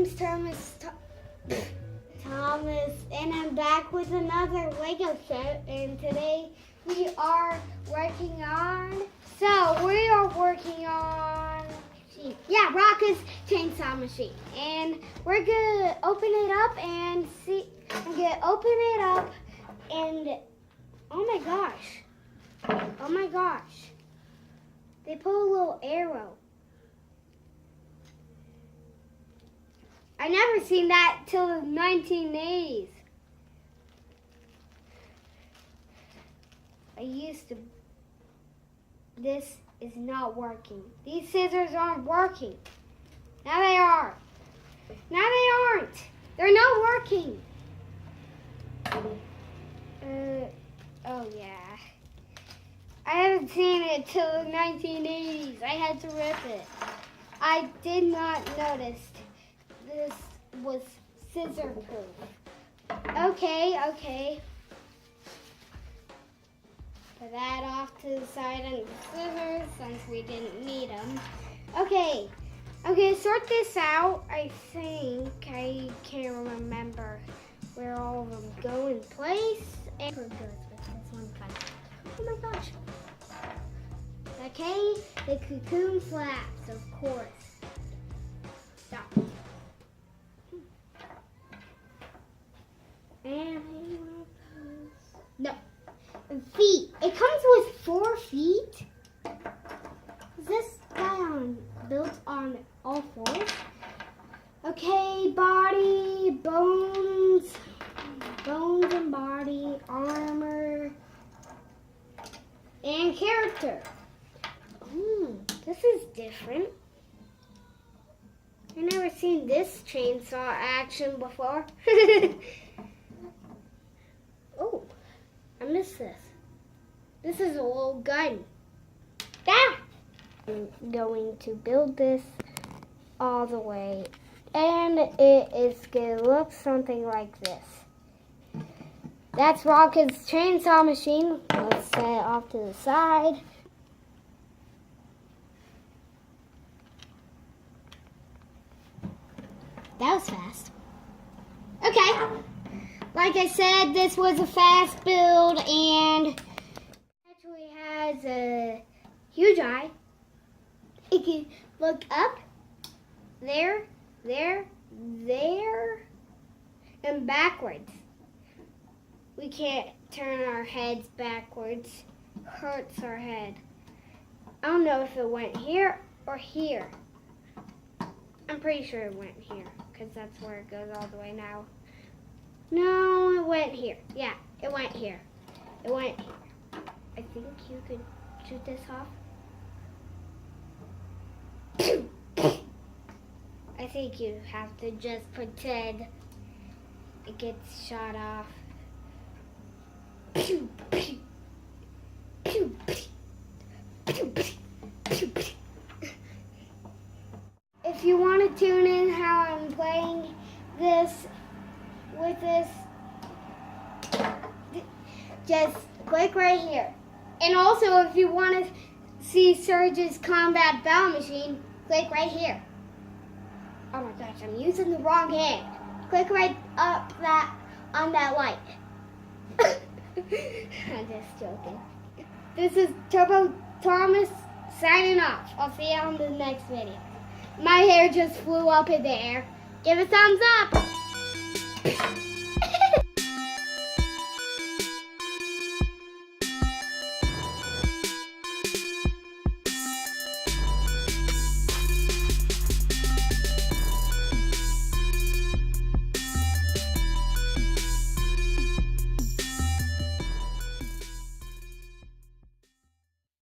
name's Thomas, and I'm back with another Lego set. And today we are working on. Rocka's chainsaw machine, and we're gonna open it up and see. I'm gonna open it up, and oh my gosh, they put a little arrow. I never seen that till the 1980s. This is not working. These scissors aren't working. Now they are. Now they aren't. They're not working. Oh yeah. I haven't seen it till the 1980s. I had to rip it. I did not notice this was scissor proof. Okay. Put that off to the side and the scissors since we didn't need them. Okay, sort this out. I think I can't remember where all of them go in place. And we're good with this one. Oh my gosh. Okay, the cocoon flaps, of course. Stop. And no. Feet. It comes with 4 feet. Is this guy built on all 4? Okay, body, bones and body, armor, and character. This is different. I've never seen this chainsaw action before. Oh, I missed this. This is a little gun. I'm going to build this all the way, and it is going to look something like this. That's Rocka's chainsaw machine. Let's set it off to the side. That was fast. Okay. Like I said, this was a fast build, and it actually has a huge eye. It can look up, there, and backwards. We can't turn our heads backwards. Hurts our head. I don't know if it went here or here. I'm pretty sure it went here, because that's where it goes all the way now. No, it went here. Yeah, it went here. It went here. I think you could shoot this off. I think you have to just pretend it gets shot off. If you want to tune in how I'm playing this with this, just click right here. And also, if you want to see Surge's combat battle machine, click right here. Oh my gosh, I'm using the wrong hand. Click right up on that light. I'm just joking. This is Turbo Thomas signing off. I'll see you on the next video. My hair just flew up in the air. Give a thumbs up.